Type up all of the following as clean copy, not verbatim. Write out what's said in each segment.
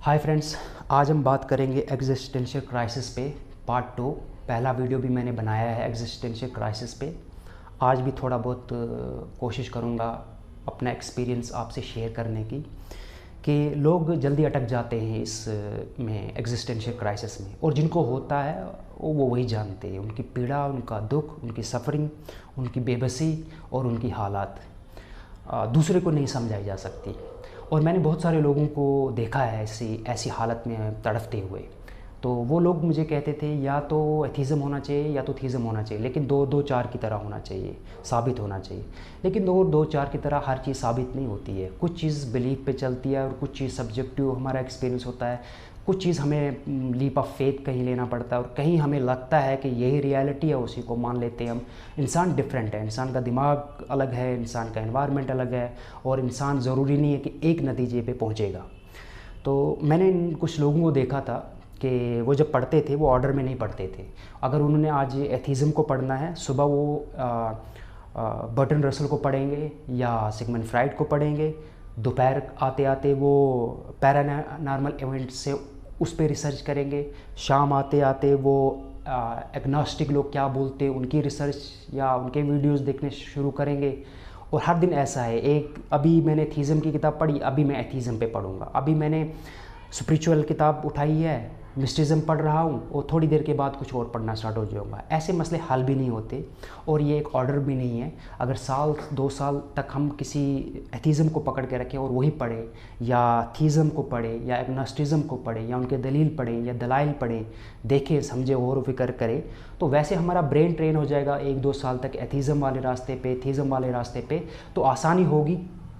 Hi friends, आज हम बात करेंगे एग्जिस्टेंशियल क्राइसिस पे पार्ट 2। पहला वीडियो भी मैंने बनाया है एग्जिस्टेंशियल क्राइसिस पे। आज भी थोड़ा बहुत कोशिश करूँगा अपना एक्सपीरियंस आपसे शेयर करने की कि लोग जल्दी अटक जाते हैं इस में एग्जिस्टेंशियल क्राइसिस में, और जिनको होता है वो वही जानते हैं उनकी पीड़ा, उनका दुख, उनकी सफरिंग, उनकी बेबसी और उनकी हालात दूसरे को नहीं समझाई जा सकती। और मैंने बहुत सारे लोगों को देखा है ऐसी हालत में तड़फते हुए। तो वो लोग मुझे कहते थे या तो एथीज़म होना चाहिए या तो थीज़म होना चाहिए, लेकिन दो दो चार की तरह होना चाहिए, साबित होना चाहिए। लेकिन दो दो चार की तरह हर चीज़ साबित नहीं होती है। कुछ चीज़ बिलीफ पे चलती है और कुछ चीज़ सब्जेक्टिव हमारा एक्सपीरियंस होता है। कुछ चीज़ हमें लीप ऑफ फेथ कहीं लेना पड़ता है और कहीं हमें लगता है कि यही रियलिटी है, उसी को मान लेते हैं हम। इंसान डिफरेंट है, इंसान का दिमाग अलग है, इंसान का एनवायरनमेंट अलग है, और इंसान ज़रूरी नहीं है कि एक नतीजे पे पहुंचेगा। तो मैंने कुछ लोगों को देखा था कि वो जब पढ़ते थे वो ऑर्डर में नहीं पढ़ते थे। अगर उन्होंने आज एथीज़म को पढ़ना है, सुबह वो बर्टन रसल को पढ़ेंगे या सिगमंड फ्राइड को पढ़ेंगे, दोपहर आते आते वो पैरानॉर्मल इवेंट से उस पर रिसर्च करेंगे, शाम आते आते वो एग्नोस्टिक लोग क्या बोलते हैं उनकी रिसर्च या उनके वीडियोस देखने शुरू करेंगे। और हर दिन ऐसा है। अभी मैंने थीज़म की किताब पढ़ी, अभी मैं एथीज़म पे पढ़ूंगा। अभी मैंने स्पिरिचुअल किताब उठाई है, मिस्टिज़म पढ़ रहा हूँ, और थोड़ी देर के बाद कुछ और पढ़ना स्टार्ट हो जाऊँगा। ऐसे मसले हल भी नहीं होते और ये एक ऑर्डर भी नहीं है। अगर साल 2 साल तक हम किसी एथीज़म को पकड़ के रखें और वही पढ़ें, या थीज़म को पढ़ें या एग्नोस्टिज़म को पढ़ें या उनके दलील पढ़ें या दलाइल पढ़ें, देखें, समझें, और फिक्र करें, तो वैसे हमारा ब्रेन ट्रेन हो जाएगा 1-2 साल तक एथीज़म वाले रास्ते पे, थीज़म वाले रास्ते पे, तो आसानी होगी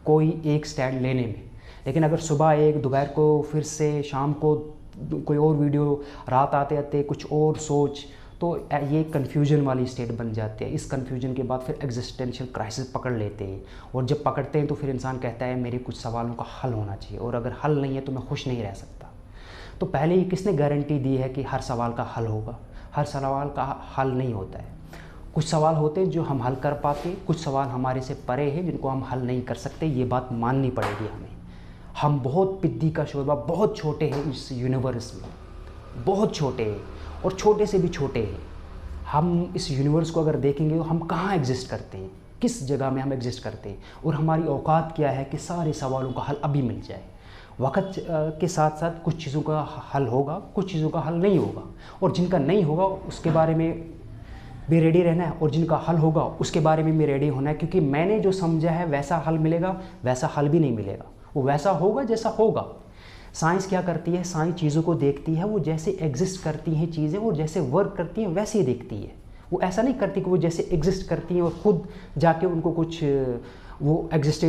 कोई एक स्टैंड लेने में। लेकिन अगर सुबह एक, दोपहर को फिर से, शाम को कोई और वीडियो, रात आते आते कुछ और सोच, तो ये कन्फ्यूजन वाली स्टेट बन जाती है। इस कन्फ्यूजन के बाद फिर एग्जिस्टेंशियल क्राइसिस पकड़ लेते हैं, और जब पकड़ते हैं तो फिर इंसान कहता है मेरे कुछ सवालों का हल होना चाहिए, और अगर हल नहीं है तो मैं खुश नहीं रह सकता। तो पहले ही किसने गारंटी दी है कि हर सवाल का हल होगा? हर सवाल का हल नहीं होता है। कुछ सवाल होते हैं जो हम हल कर पाते, कुछ सवाल हमारे से परे हैं जिनको हम हल नहीं कर सकते। ये बात माननी पड़ेगी हमें। हम बहुत पिद्दी का शोरबा, बहुत छोटे हैं इस यूनिवर्स में, बहुत छोटे हैं, और छोटे से भी छोटे हैं। हम इस यूनिवर्स को अगर देखेंगे तो हम कहाँ एग्जिस्ट करते हैं, किस जगह में हम एग्जिस्ट करते हैं, और हमारी औकात क्या है कि सारे सवालों का हल अभी मिल जाए। वक्त के साथ साथ कुछ चीज़ों का हल होगा, कुछ चीज़ों का हल नहीं होगा, और जिनका नहीं होगा उसके बारे में भी रेडी रहना है, और जिनका हल होगा उसके बारे में भी रेडी होना है। क्योंकि मैंने जो समझा है वैसा हल मिलेगा, वैसा हल भी नहीं मिलेगा। वो वैसा होगा जैसा होगा। साइंस क्या करती है? साइंस चीज़ों को देखती है, वो जैसे एग्जिस्ट करती हैं चीज़ें, वो जैसे वर्क करती हैं वैसे ही देखती है। वो ऐसा नहीं करती कि वो जैसे एग्जिस्ट करती हैं और ख़ुद जाके उनको कुछ वो एग्जिस्ट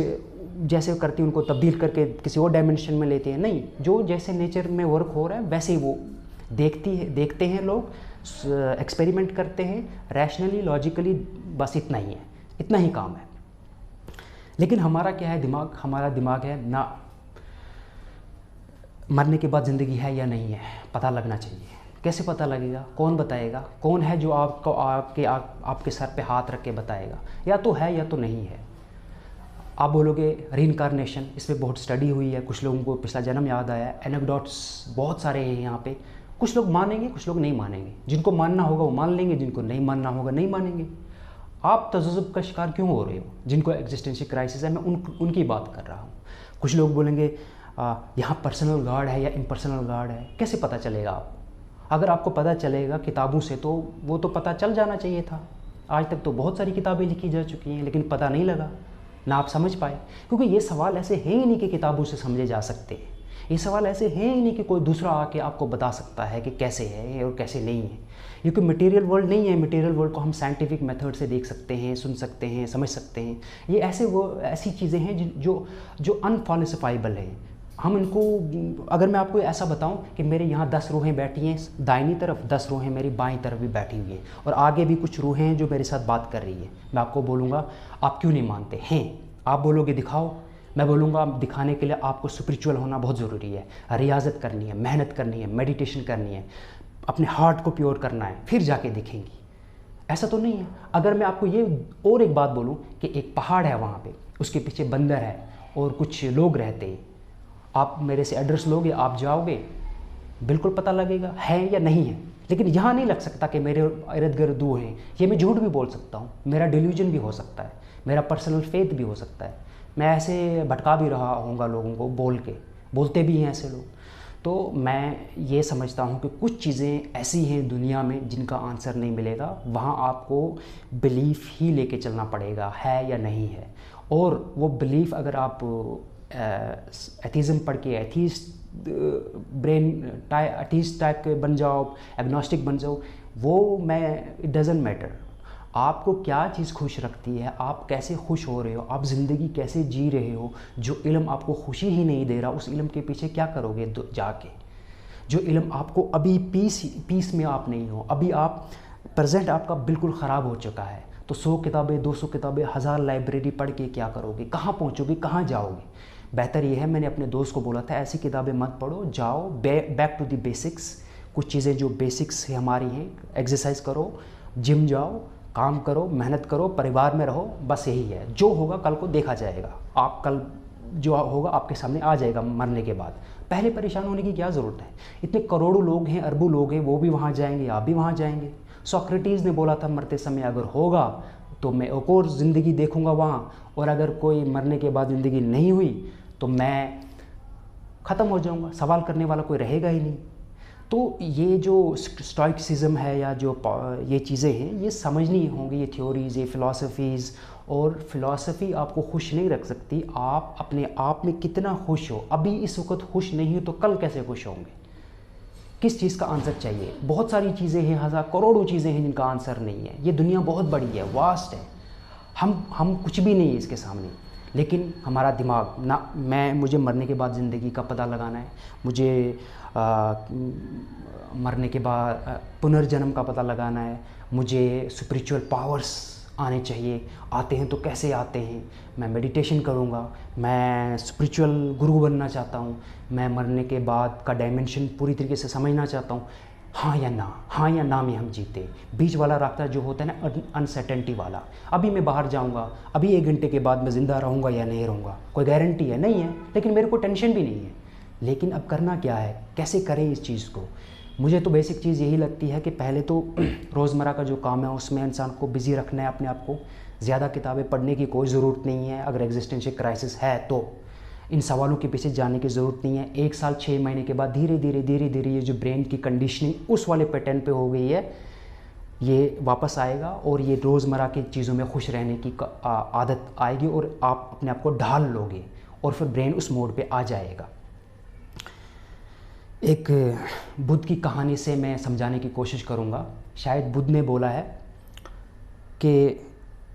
जैसे करती हैं उनको तब्दील करके किसी और डायमेंशन में लेते हैं। नहीं, जो जैसे नेचर में वर्क हो रहा है वैसे ही वो देखते हैं लोग, एक्सपेरिमेंट करते हैं, रैशनली, लॉजिकली, बस इतना ही है, इतना ही काम है। लेकिन हमारा क्या है? दिमाग। हमारा दिमाग है ना, मरने के बाद ज़िंदगी है या नहीं है पता लगना चाहिए। कैसे पता लगेगा? कौन बताएगा? कौन है जो आपको आपके सर पे हाथ रख के बताएगा या तो है या तो नहीं है? आप बोलोगे रीइंकार्नेशन, इस पर बहुत स्टडी हुई है, कुछ लोगों को पिछला जन्म याद आया है, एनेक्डोट्स बहुत सारे हैं यहाँ पे। कुछ लोग मानेंगे, कुछ लोग नहीं मानेंगे। जिनको मानना होगा वो मान लेंगे, जिनको नहीं मानना होगा नहीं मानेंगे। आप तजुर्ब का शिकार क्यों हो रहे हो? जिनको एग्जिस्टेंशियल क्राइसिस है, मैं उनकी बात कर रहा हूँ। कुछ लोग बोलेंगे यहाँ पर्सनल गॉड है या इम्पर्सनल गॉड है। कैसे पता चलेगा आपको? अगर आपको पता चलेगा किताबों से तो वो तो पता चल जाना चाहिए था। आज तक तो बहुत सारी किताबें लिखी जा चुकी हैं, लेकिन पता नहीं लगा, ना आप समझ पाए। क्योंकि ये सवाल ऐसे हैं ही नहीं कि किताबों से समझे जा सकते हैं। ये सवाल ऐसे हैं ही नहीं कि कोई दूसरा आके आपको बता सकता है कि कैसे है और कैसे नहीं है। ये कोई मटेरियल वर्ल्ड नहीं है। मटेरियल वर्ल्ड को हम साइंटिफिक मेथड से देख सकते हैं, सुन सकते हैं, समझ सकते हैं। ये ऐसी चीज़ें हैं जो अनफॉल्सिफाइबल हैं। हम इनको, अगर मैं आपको ऐसा बताऊं कि मेरे यहाँ 10 रूहें बैठी हैं दाहिनी तरफ, 10 रूहें मेरी बाईं तरफ भी बैठी हुई हैं, और आगे भी कुछ रूहें हैं जो मेरे साथ बात कर रही है, मैं आपको बोलूँगा आप क्यों नहीं मानते हैं? आप बोलोगे दिखाओ, मैं बोलूँगा दिखाने के लिए आपको स्पिरिचुअल होना बहुत ज़रूरी है, रियाजत करनी है, मेहनत करनी है, मेडिटेशन करनी है, अपने हार्ट को प्योर करना है, फिर जाके दिखेंगी। ऐसा तो नहीं है। अगर मैं आपको ये और एक बात बोलूँ कि एक पहाड़ है, वहाँ पे उसके पीछे बंदर है और कुछ लोग रहते हैं, आप मेरे से एड्रेस लोगे, आप जाओगे, बिल्कुल पता लगेगा है या नहीं है। लेकिन यहाँ नहीं लग सकता कि मेरे इर्द गिर्द दो हैं। ये मैं झूठ भी बोल सकता हूँ, मेरा डिल्यूजन भी हो सकता है, मेरा पर्सनल फेथ भी हो सकता है। मैं ऐसे भटका भी रहा होऊंगा लोगों को बोलते भी हैं ऐसे लोग। तो मैं ये समझता हूँ कि कुछ चीज़ें ऐसी हैं दुनिया में जिनका आंसर नहीं मिलेगा, वहाँ आपको बिलीफ ही लेके चलना पड़ेगा है या नहीं है। और वो बिलीफ अगर आप एथीज़म पढ़ के एथीस्ट एथीस्ट टाइप के बन जाओ, एग्नोस्टिक बन जाओ, वो मैं इट डज़ंट मैटर। आपको क्या चीज़ खुश रखती है, आप कैसे खुश हो रहे हो, आप ज़िंदगी कैसे जी रहे हो। जो इल्म आपको खुशी ही नहीं दे रहा, उस इल्म के पीछे क्या करोगे जाके। जो इल्म आपको अभी पीस में आप नहीं हो, अभी आप प्रेजेंट आपका बिल्कुल ख़राब हो चुका है, तो 100 किताबें 200 किताबें 1000 लाइब्रेरी पढ़ के क्या करोगे, कहाँ पहुँचोगे, कहाँ जाओगे। बेहतर ये है, मैंने अपने दोस्त को बोला था ऐसी किताबें मत पढ़ो, जाओ बैक टू द बेसिक्स। कुछ चीज़ें जो बेसिक्स है हमारी हैं, एक्सरसाइज करो, जिम जाओ, काम करो, मेहनत करो, परिवार में रहो, बस यही है। जो होगा कल को देखा जाएगा। आप कल जो होगा आपके सामने आ जाएगा मरने के बाद। पहले परेशान होने की क्या ज़रूरत है। इतने करोड़ों लोग हैं, अरबों लोग हैं, वो भी वहाँ जाएंगे, आप भी वहाँ जाएंगे। सोक्रेटिस ने बोला था मरते समय अगर होगा तो मैं एक और ज़िंदगी देखूँगा वहाँ, और अगर कोई मरने के बाद ज़िंदगी नहीं हुई तो मैं ख़त्म हो जाऊँगा, सवाल करने वाला कोई रहेगा ही नहीं। तो ये जो स्टोइसिज्म है या जो ये चीज़ें हैं, ये समझनी होंगी, ये थ्योरीज़, ये फ़िलासफ़ीज़। और फ़िलासफ़ी आपको खुश नहीं रख सकती। आप अपने आप में कितना खुश हो, अभी इस वक्त खुश नहीं हो तो कल कैसे खुश होंगे। किस चीज़ का आंसर चाहिए। बहुत सारी चीज़ें हैं, हज़ार करोड़ों चीज़ें हैं जिनका आंसर नहीं है। ये दुनिया बहुत बड़ी है, वास्ट है, हम कुछ भी नहीं है इसके सामने। लेकिन हमारा दिमाग ना, मुझे मरने के बाद ज़िंदगी का पता लगाना है, मुझे मरने के बाद पुनर्जन्म का पता लगाना है, मुझे स्पिरिचुअल पावर्स आने चाहिए, आते हैं तो कैसे आते हैं, मैं मेडिटेशन करूँगा, मैं स्पिरिचुअल गुरु बनना चाहता हूँ, मैं मरने के बाद का डायमेंशन पूरी तरीके से समझना चाहता हूँ। हाँ या ना में हम जीते। बीच वाला रास्ता जो होता है ना, अनसर्टेनिटी वाला, अभी मैं बाहर जाऊँगा, अभी 1 घंटे के बाद मैं ज़िंदा रहूँगा या नहीं रहूँगा, कोई गारंटी है नहीं है, लेकिन मेरे को टेंशन भी नहीं है। लेकिन अब करना क्या है, कैसे करें इस चीज़ को। मुझे तो बेसिक चीज़ यही लगती है कि पहले तो रोज़मर्रा का जो काम है उसमें इंसान को बिज़ी रखना है अपने आप को। ज़्यादा किताबें पढ़ने की कोई ज़रूरत नहीं है। अगर एग्जिस्टेंशियल क्राइसिस है तो इन सवालों के पीछे जाने की ज़रूरत नहीं है। 1 साल 6 महीने के बाद धीरे धीरे ये जो ब्रेन की कंडीशनिंग उस वाले पैटर्न पे हो गई है, ये वापस आएगा और ये रोज़मर्रा की चीज़ों में खुश रहने की आदत आएगी और आप अपने आप को ढाल लोगे और फिर ब्रेन उस मोड पे आ जाएगा। एक बुद्ध की कहानी से मैं समझाने की कोशिश करूँगा। शायद बुद्ध ने बोला है कि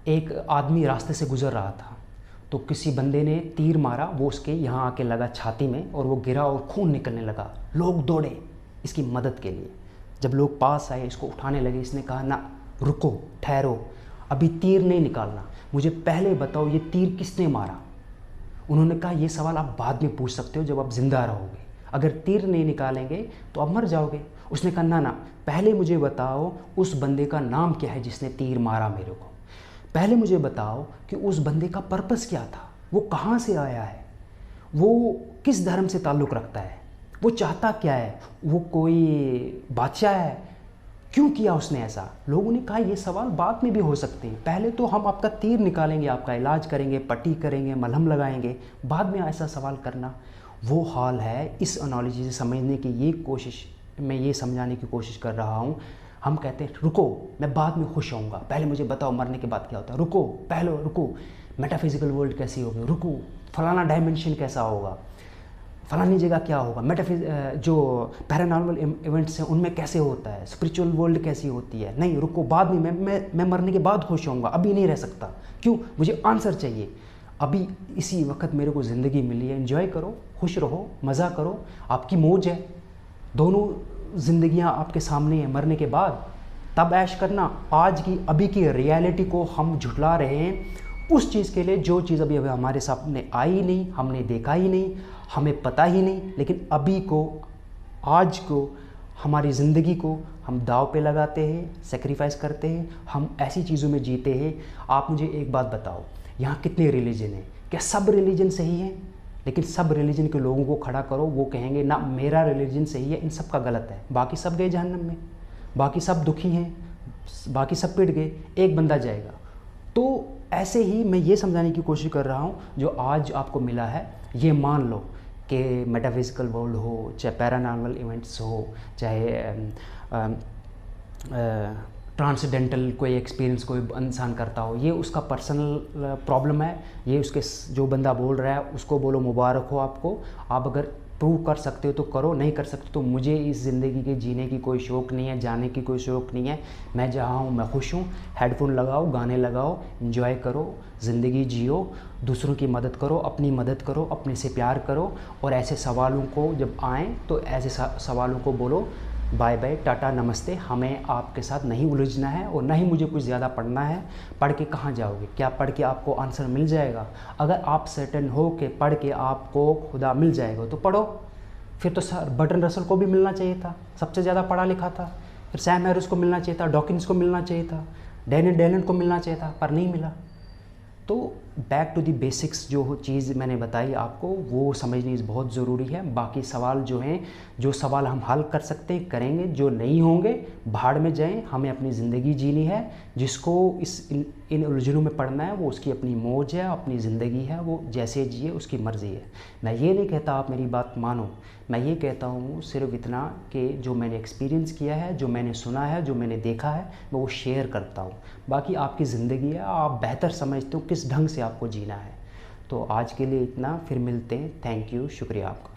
एक आदमी रास्ते से गुज़र रहा था, तो किसी बंदे ने तीर मारा, वो उसके यहाँ आके लगा छाती में और वो गिरा और खून निकलने लगा। लोग दौड़े इसकी मदद के लिए। जब लोग पास आए, इसको उठाने लगे, इसने कहा ना, रुको, ठहरो, अभी तीर नहीं निकालना, मुझे पहले बताओ ये तीर किसने मारा। उन्होंने कहा ये सवाल आप बाद में पूछ सकते हो जब आप ज़िंदा रहोगे, अगर तीर नहीं निकालेंगे तो आप मर जाओगे। उसने कहा ना, पहले मुझे बताओ उस बंदे का नाम क्या है जिसने तीर मारा मेरे को। पहले मुझे बताओ कि उस बंदे का पर्पस क्या था, वो कहाँ से आया है, वो किस धर्म से ताल्लुक़ रखता है, वो चाहता क्या है, वो कोई बादशाह है, क्यों किया उसने ऐसा। लोगों ने कहा ये सवाल बाद में भी हो सकते हैं, पहले तो हम आपका तीर निकालेंगे, आपका इलाज करेंगे, पट्टी करेंगे, मलहम लगाएंगे, बाद में ऐसा सवाल करना। वो हाल है। इस एनालॉजी से समझने की ये कोशिश, मैं ये समझाने की कोशिश कर रहा हूँ। हम कहते हैं रुको, मैं बाद में खुश होऊंगा, पहले मुझे बताओ मरने के बाद क्या होता है। रुको, पहले रुको, मेटाफिजिकल वर्ल्ड कैसी होगी, रुको, फलाना डायमेंशन कैसा होगा, फलानी जगह क्या होगा, जो पैरानॉर्मल इवेंट्स हैं उनमें कैसे होता है, स्पिरिचुअल वर्ल्ड कैसी होती है। नहीं, रुको, बाद में मैं मरने के बाद खुश होऊंगा, अभी नहीं रह सकता। क्यों, मुझे आंसर चाहिए। अभी इसी वक्त मेरे को ज़िंदगी मिली है, एंजॉय करो, खुश रहो, मज़ा करो, आपकी मौज है। दोनों ज़िंदगियां आपके सामने हैं। मरने के बाद तब ऐश करना। आज की अभी की रियलिटी को हम झुठला रहे हैं उस चीज़ के लिए जो चीज़ अभी हमारे सामने आई ही नहीं, हमने देखा ही नहीं, हमें पता ही नहीं। लेकिन अभी को, आज को, हमारी ज़िंदगी को हम दाव पे लगाते हैं, सेक्रीफाइस करते हैं, हम ऐसी चीज़ों में जीते हैं। आप मुझे एक बात बताओ, यहाँ कितने रिलीजन हैं? क्या सब रिलीजन सही हैं? लेकिन सब रिलीजन के लोगों को खड़ा करो, वो कहेंगे ना मेरा रिलीजन सही है, इन सब का गलत है, बाकी सब गए जहन्नम में, बाकी सब दुखी हैं, बाकी सब पिट गए, एक बंदा जाएगा। तो ऐसे ही मैं ये समझाने की कोशिश कर रहा हूँ, जो आज आपको मिला है ये मान लो कि मेटाफिजिकल वर्ल्ड हो, चाहे पैरानॉर्मल इवेंट्स हो, चाहे ट्रांसडेंटल कोई एक्सपीरियंस कोई इंसान करता हो, ये उसका पर्सनल प्रॉब्लम है, ये उसके जो बंदा बोल रहा है उसको बोलो मुबारक हो आपको, आप अगर प्रूव कर सकते हो तो करो, नहीं कर सकते तो मुझे इस ज़िंदगी के जीने की कोई शौक़ नहीं है, जाने की कोई शौक़ नहीं है, मैं जहाँ हूँ मैं खुश हूँ। हेडफोन लगाओ, गाने लगाओ, एंजॉय करो, ज़िंदगी जियो, दूसरों की मदद करो, अपनी मदद करो, अपने से प्यार करो, और ऐसे सवालों को जब आएँ तो ऐसे सवालों को बोलो बाय बाय, टाटा, नमस्ते, हमें आपके साथ नहीं उलझना है और ना ही मुझे कुछ ज़्यादा पढ़ना है। पढ़ के कहाँ जाओगे? क्या पढ़ के आपको आंसर मिल जाएगा? अगर आप सर्टेन हो कि पढ़ के आपको खुदा मिल जाएगा तो पढ़ो। फिर तो सर बर्ट्रैंड रसल को भी मिलना चाहिए था, सबसे ज़्यादा पढ़ा लिखा था। फिर सैम हैरिस को मिलना चाहिए था, डॉकिंस को मिलना चाहिए था, डैनियल डेलेंट को मिलना चाहिए था, पर नहीं मिला। तो बैक टू दी बेसिक्स जो चीज़ मैंने बताई आपको वो समझनी बहुत ज़रूरी है। बाकी सवाल जो हैं, जो सवाल हम हल कर सकते हैं करेंगे, जो नहीं होंगे भाड़ में जाएं। हमें अपनी ज़िंदगी जीनी है, जिसको इन उलझनों में पड़ना है वो उसकी अपनी मौज है, अपनी ज़िंदगी है, वो जैसे जिए उसकी मर्ज़ी है। मैं ये नहीं कहता आप मेरी बात मानो, मैं ये कहता हूँ सिर्फ इतना कि जो मैंने एक्सपीरियंस किया है, जो मैंने सुना है, जो मैंने देखा है, मैं वो शेयर करता हूँ। बाकी आपकी ज़िंदगी है, आप बेहतर समझते हो किस ढंग से आपको जीना है। तो आज के लिए इतना, फिर मिलते हैं। थैंक यू, शुक्रिया आपका।